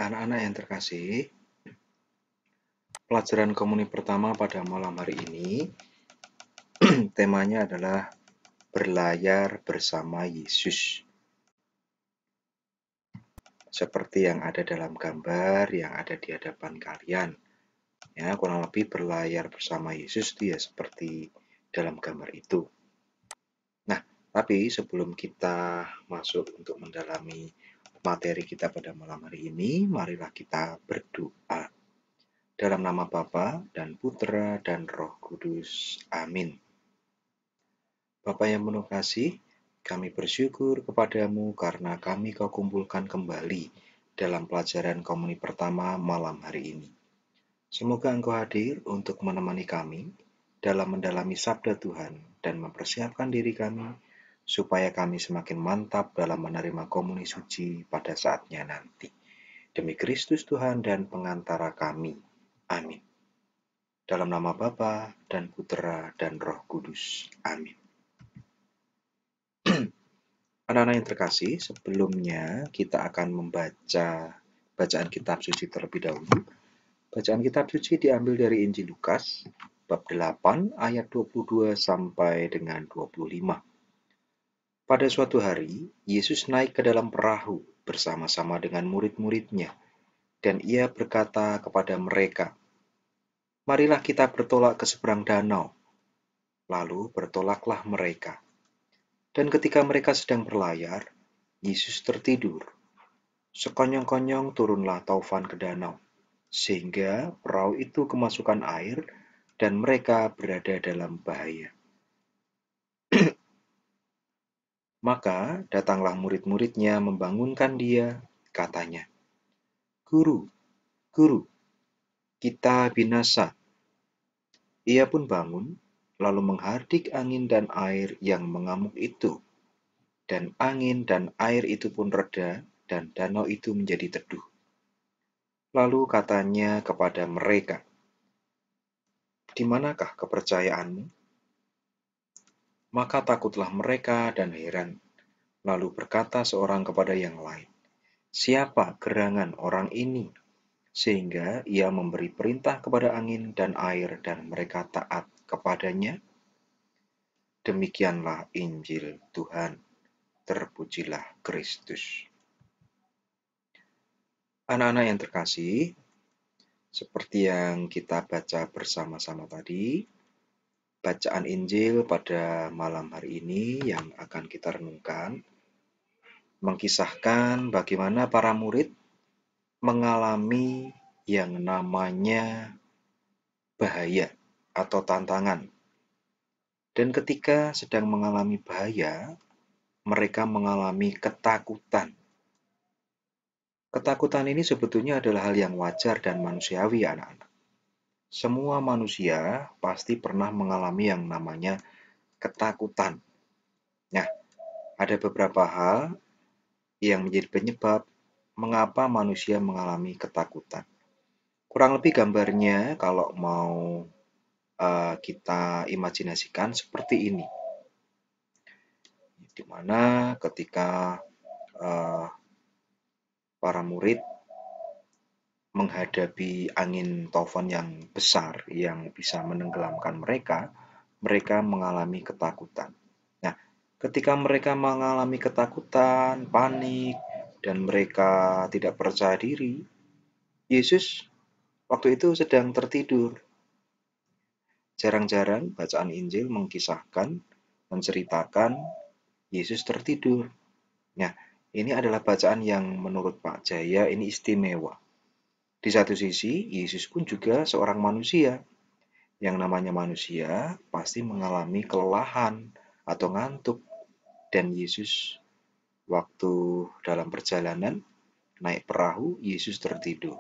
Anak-anak yang terkasih, pelajaran komuni pertama pada malam hari ini, temanya adalah berlayar bersama Yesus. Seperti yang ada dalam gambar yang ada di hadapan kalian. Ya, kurang lebih berlayar bersama Yesus itu ya seperti dalam gambar itu. Nah, tapi sebelum kita masuk untuk mendalami materi kita pada malam hari ini, marilah kita berdoa. Dalam nama Bapa dan Putra dan Roh Kudus. Amin. Bapa yang penuh kasih, kami bersyukur kepadamu karena kami kau kumpulkan kembali dalam pelajaran komuni pertama malam hari ini. Semoga engkau hadir untuk menemani kami dalam mendalami sabda Tuhan dan mempersiapkan diri kami supaya kami semakin mantap dalam menerima komuni suci pada saatnya nanti. Demi Kristus Tuhan dan pengantara kami. Amin. Dalam nama Bapa dan Putra dan Roh Kudus. Amin. Anak-anak yang terkasih, sebelumnya kita akan membaca bacaan kitab suci terlebih dahulu. Bacaan kitab suci diambil dari Injil Lukas, bab 8 ayat 22 sampai dengan 25. Pada suatu hari, Yesus naik ke dalam perahu bersama-sama dengan murid-muridnya, dan ia berkata kepada mereka, "Marilah kita bertolak ke seberang danau." Lalu bertolaklah mereka. Dan ketika mereka sedang berlayar, Yesus tertidur. Sekonyong-konyong turunlah taufan ke danau, sehingga perahu itu kemasukan air dan mereka berada dalam bahaya. Maka datanglah murid-muridnya membangunkan dia, katanya, "Guru, Guru, kita binasa." Ia pun bangun, lalu menghardik angin dan air yang mengamuk itu. Dan angin dan air itu pun reda, dan danau itu menjadi teduh. Lalu katanya kepada mereka, "Di manakah kepercayaanmu?" Maka takutlah mereka dan heran. Lalu berkata seorang kepada yang lain, "Siapa gerangan orang ini, sehingga ia memberi perintah kepada angin dan air dan mereka taat kepadanya?" Demikianlah Injil Tuhan. Terpujilah Kristus. Anak-anak yang terkasih, seperti yang kita baca bersama-sama tadi, bacaan Injil pada malam hari ini yang akan kita renungkan mengisahkan bagaimana para murid mengalami yang namanya bahaya atau tantangan. Dan ketika sedang mengalami bahaya, mereka mengalami ketakutan. Ketakutan ini sebetulnya adalah hal yang wajar dan manusiawi, anak-anak. Semua manusia pasti pernah mengalami yang namanya ketakutan. Nah, ada beberapa hal yang menjadi penyebab mengapa manusia mengalami ketakutan. Kurang lebih gambarnya kalau mau kita imajinasikan seperti ini. Di mana ketika para murid menghadapi angin taufan yang besar yang bisa menenggelamkan mereka, mereka mengalami ketakutan. Nah, ketika mereka mengalami ketakutan, panik, dan mereka tidak percaya diri, Yesus waktu itu sedang tertidur. Jarang-jarang bacaan Injil menceritakan Yesus tertidur. Nah, ini adalah bacaan yang menurut Pak Jaya ini istimewa. Di satu sisi, Yesus pun juga seorang manusia. Yang namanya manusia pasti mengalami kelelahan atau ngantuk. Dan Yesus waktu dalam perjalanan naik perahu, Yesus tertidur.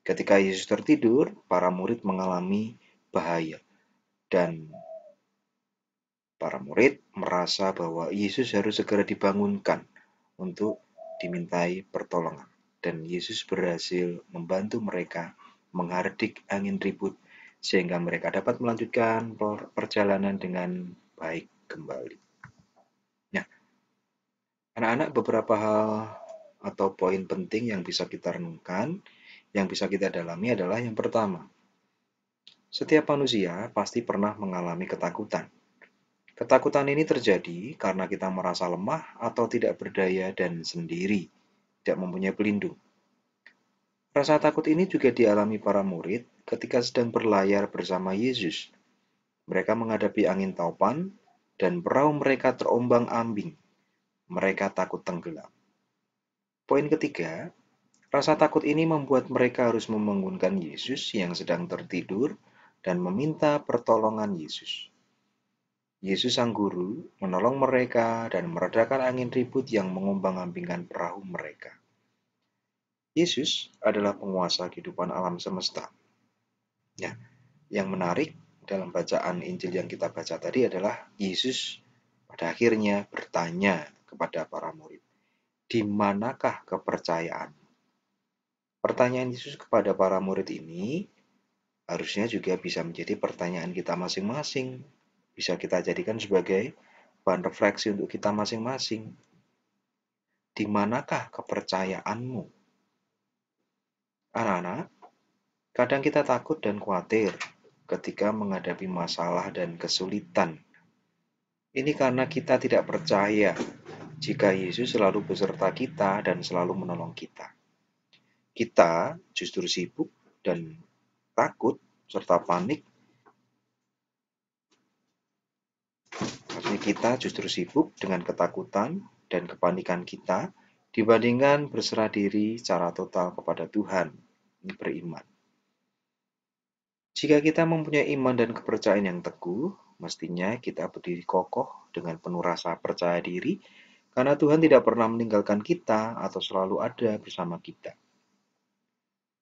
Ketika Yesus tertidur, para murid mengalami bahaya. Dan para murid merasa bahwa Yesus harus segera dibangunkan untuk dimintai pertolongan. Dan Yesus berhasil membantu mereka menghardik angin ribut sehingga mereka dapat melanjutkan perjalanan dengan baik kembali. Nah, anak-anak, beberapa hal atau poin penting yang bisa kita renungkan, yang bisa kita dalami adalah yang pertama. Setiap manusia pasti pernah mengalami ketakutan. Ketakutan ini terjadi karena kita merasa lemah atau tidak berdaya dan sendiri, tidak mempunyai pelindung. Rasa takut ini juga dialami para murid ketika sedang berlayar bersama Yesus. Mereka menghadapi angin taupan dan perahu mereka terombang-ambing. Mereka takut tenggelam. Poin ketiga, rasa takut ini membuat mereka harus membangunkan Yesus yang sedang tertidur dan meminta pertolongan Yesus. Yesus sang guru menolong mereka dan meredakan angin ribut yang mengombang-ambingkan perahu mereka. Yesus adalah penguasa kehidupan alam semesta. Ya, yang menarik dalam bacaan Injil yang kita baca tadi adalah Yesus pada akhirnya bertanya kepada para murid, "Di manakah kepercayaan?" Pertanyaan Yesus kepada para murid ini harusnya juga bisa menjadi pertanyaan kita masing-masing. Bisa kita jadikan sebagai bahan refleksi untuk kita masing-masing. Di manakah kepercayaanmu? Anak-anak, kadang kita takut dan khawatir ketika menghadapi masalah dan kesulitan. Ini karena kita tidak percaya jika Yesus selalu beserta kita dan selalu menolong kita. Kita justru sibuk dan takut serta panik. Maksudnya kita justru sibuk dengan ketakutan dan kepanikan kita dibandingkan berserah diri secara total kepada Tuhan, beriman. Jika kita mempunyai iman dan kepercayaan yang teguh, mestinya kita berdiri kokoh dengan penuh rasa percaya diri, karena Tuhan tidak pernah meninggalkan kita atau selalu ada bersama kita.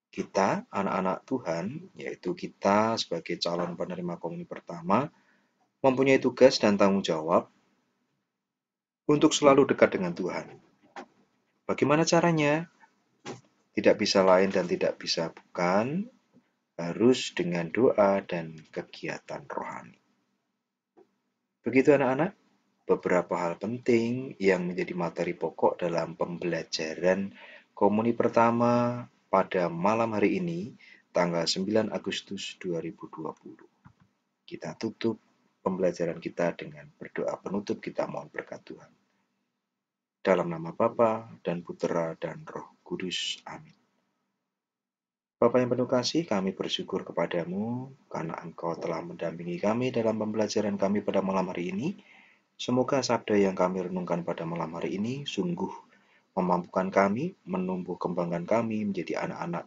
Kita, anak-anak Tuhan, yaitu kita sebagai calon penerima komuni pertama, mempunyai tugas dan tanggung jawab untuk selalu dekat dengan Tuhan. Bagaimana caranya? Tidak bisa lain dan tidak bisa bukan, harus dengan doa dan kegiatan rohani. Begitu anak-anak, beberapa hal penting yang menjadi materi pokok dalam pembelajaran komuni pertama pada malam hari ini, tanggal 9 Agustus 2020. Kita tutup pembelajaran kita dengan berdoa penutup, kita mohon berkat Tuhan. Dalam nama Bapa dan Putera dan Roh Kudus. Amin. Bapa yang penuh kasih, kami bersyukur kepadamu karena Engkau telah mendampingi kami dalam pembelajaran kami pada malam hari ini. Semoga sabda yang kami renungkan pada malam hari ini sungguh memampukan kami, menumbuh kembangkan kami menjadi anak-anak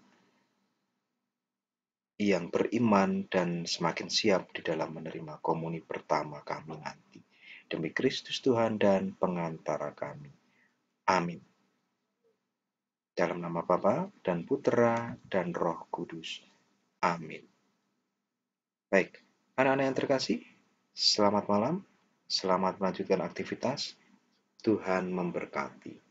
yang beriman dan semakin siap di dalam menerima komuni pertama kami nanti. Demi Kristus Tuhan dan pengantara kami. Amin. Dalam nama Bapa dan Putera dan Roh Kudus. Amin. Baik, anak-anak yang terkasih, selamat malam, selamat melanjutkan aktivitas. Tuhan memberkati.